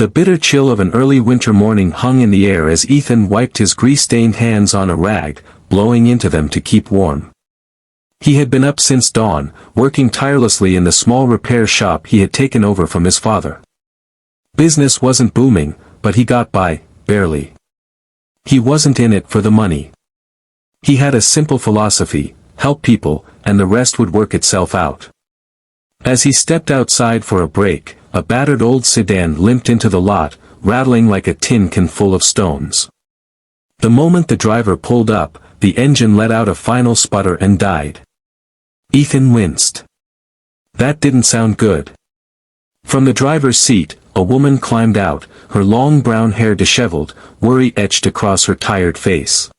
The bitter chill of an early winter morning hung in the air as Ethan wiped his grease-stained hands on a rag, blowing into them to keep warm. He had been up since dawn, working tirelessly in the small repair shop he had taken over from his father. Business wasn't booming, but he got by, barely. He wasn't in it for the money. He had a simple philosophy: help people, and the rest would work itself out. As he stepped outside for a break, a battered old sedan limped into the lot, rattling like a tin can full of stones. The moment the driver pulled up, the engine let out a final sputter and died. Ethan winced. That didn't sound good. From the driver's seat, a woman climbed out, her long brown hair disheveled, worry etched across her tired face.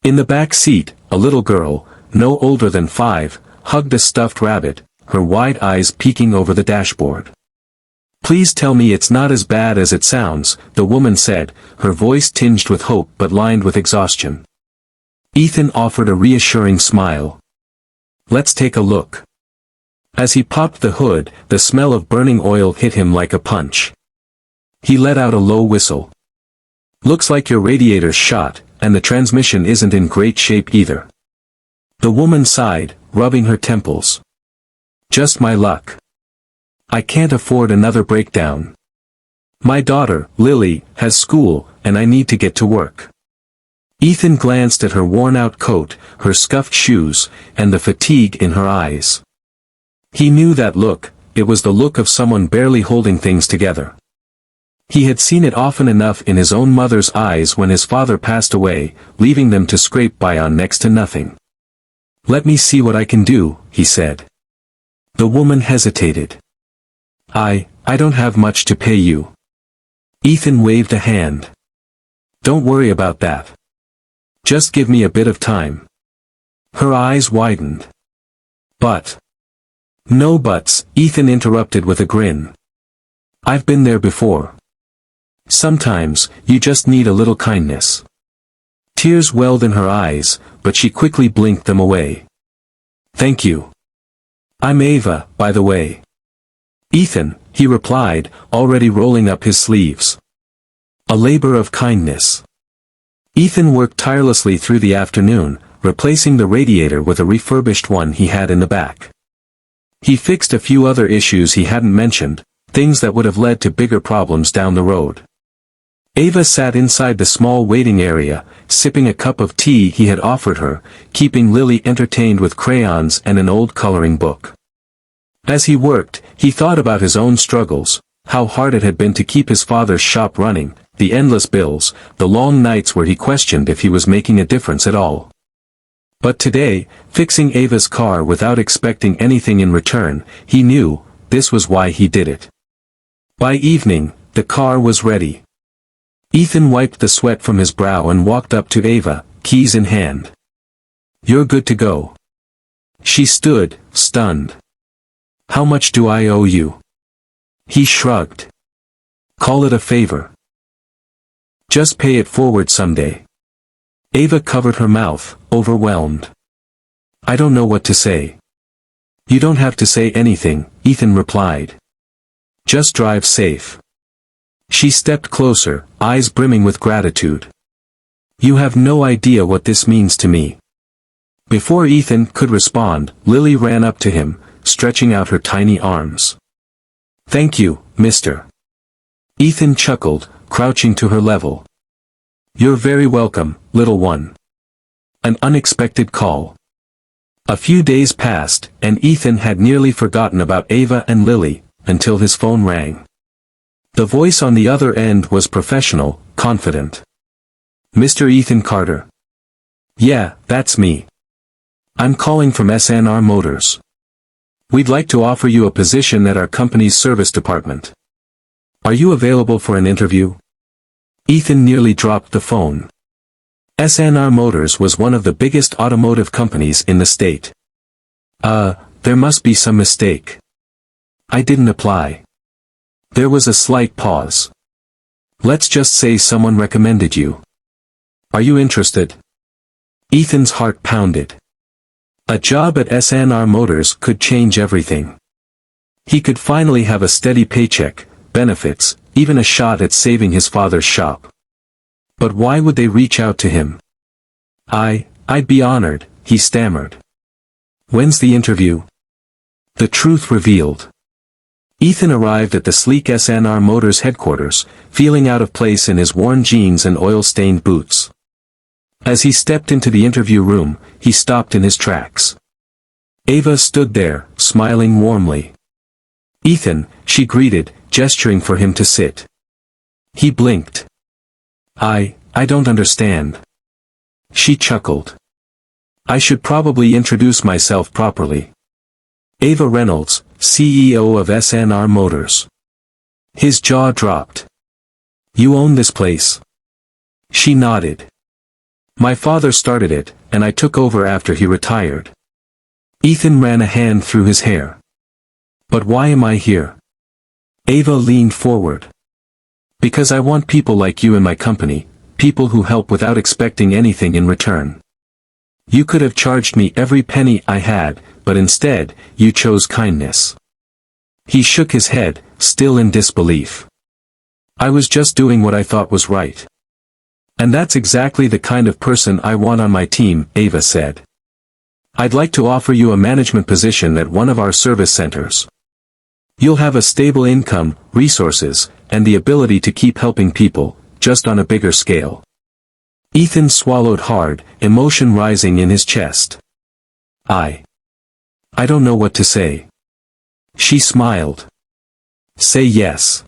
In the back seat, a little girl, no older than 5, hugged a stuffed rabbit, her wide eyes peeking over the dashboard. "Please tell me it's not as bad as it sounds," the woman said, her voice tinged with hope but lined with exhaustion. Ethan offered a reassuring smile. "Let's take a look." As he popped the hood, the smell of burning oil hit him like a punch. He let out a low whistle. "Looks like your radiator's shot, and the transmission isn't in great shape either." The woman sighed, rubbing her temples. "Just my luck. I can't afford another breakdown. My daughter, Lily, has school, and I need to get to work." Ethan glanced at her worn-out coat, her scuffed shoes, and the fatigue in her eyes. He knew that look. It was the look of someone barely holding things together. He had seen it often enough in his own mother's eyes when his father passed away, leaving them to scrape by on next to nothing. "Let me see what I can do," he said. The woman hesitated. I don't have much to pay you." Ethan waved a hand. "Don't worry about that. Just give me a bit of time." Her eyes widened. "But..." "No buts," Ethan interrupted with a grin. "I've been there before. Sometimes, you just need a little kindness." Tears welled in her eyes, but she quickly blinked them away. "Thank you. I'm Ava, by the way." "Ethan," he replied, already rolling up his sleeves. "A labor of kindness." Ethan worked tirelessly through the afternoon, replacing the radiator with a refurbished one he had in the back. He fixed a few other issues he hadn't mentioned, things that would have led to bigger problems down the road. Ava sat inside the small waiting area, sipping a cup of tea he had offered her, keeping Lily entertained with crayons and an old coloring book. As he worked, he thought about his own struggles, how hard it had been to keep his father's shop running, the endless bills, the long nights where he questioned if he was making a difference at all. But today, fixing Ava's car without expecting anything in return, he knew, this was why he did it. By evening, the car was ready. Ethan wiped the sweat from his brow and walked up to Ava, keys in hand. "You're good to go." She stood, stunned. "How much do I owe you?" He shrugged. "Call it a favor. Just pay it forward someday." Ava covered her mouth, overwhelmed. "I don't know what to say." "You don't have to say anything," Ethan replied. "Just drive safe." She stepped closer, eyes brimming with gratitude. "You have no idea what this means to me." Before Ethan could respond, Lily ran up to him, stretching out her tiny arms. "Thank you, mister." Ethan chuckled, crouching to her level. "You're very welcome, little one." An unexpected call. A few days passed, and Ethan had nearly forgotten about Ava and Lily, until his phone rang. The voice on the other end was professional, confident. "Mr. Ethan Carter." "Yeah, that's me. I'm calling from SNR Motors. We'd like to offer you a position at our company's service department. Are you available for an interview?" Ethan nearly dropped the phone. SNR Motors was one of the biggest automotive companies in the state. There must be some mistake. I didn't apply." There was a slight pause. "Let's just say someone recommended you. Are you interested?" Ethan's heart pounded. A job at SNR Motors could change everything. He could finally have a steady paycheck, benefits, even a shot at saving his father's shop. But why would they reach out to him? I'd be honored, he stammered. When's the interview? The truth revealed. Ethan arrived at the sleek SNR Motors headquarters, feeling out of place in his worn jeans and oil-stained boots. As he stepped into the interview room, he stopped in his tracks. Ava stood there, smiling warmly. "Ethan," she greeted, gesturing for him to sit. He blinked. I don't understand." She chuckled. "I should probably introduce myself properly. Ava Reynolds, CEO of SNR Motors." His jaw dropped. "You own this place?" She nodded. "My father started it, and I took over after he retired." Ethan ran a hand through his hair. "But why am I here?" Ava leaned forward. "Because I want people like you in my company, people who help without expecting anything in return. You could have charged me every penny I had, but instead, you chose kindness." He shook his head, still in disbelief. "I was just doing what I thought was right. And that's exactly the kind of person I want on my team," Ava said. "I'd like to offer you a management position at one of our service centers. You'll have a stable income, resources, and the ability to keep helping people, just on a bigger scale." Ethan swallowed hard, emotion rising in his chest. I don't know what to say." She smiled. "Say yes.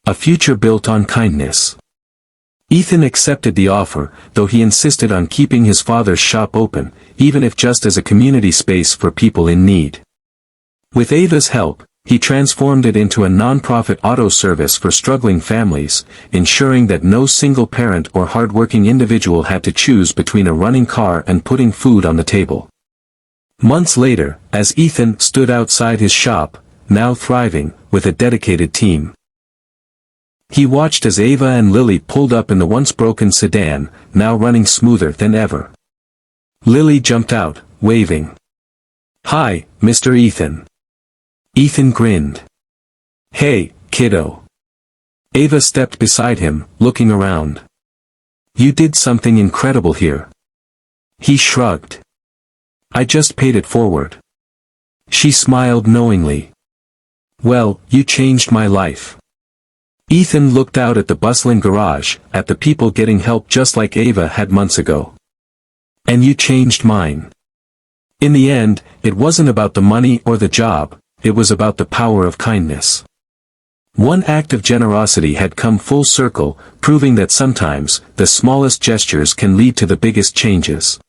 A future built on kindness." Ethan accepted the offer, though he insisted on keeping his father's shop open, even if just as a community space for people in need. With Ava's help, he transformed it into a non-profit auto service for struggling families, ensuring that no single parent or hardworking individual had to choose between a running car and putting food on the table. Months later, as Ethan stood outside his shop, now thriving, with a dedicated team, he watched as Ava and Lily pulled up in the once broken sedan, now running smoother than ever. Lily jumped out, waving. "Hi, Mr. Ethan." Ethan grinned. "Hey, kiddo." Ava stepped beside him, looking around. "You did something incredible here." He shrugged. "I just paid it forward." She smiled knowingly. "Well, you changed my life." Ethan looked out at the bustling garage, at the people getting help just like Ava had months ago. "And you changed mine." In the end, it wasn't about the money or the job, it was about the power of kindness. One act of generosity had come full circle, proving that sometimes, the smallest gestures can lead to the biggest changes.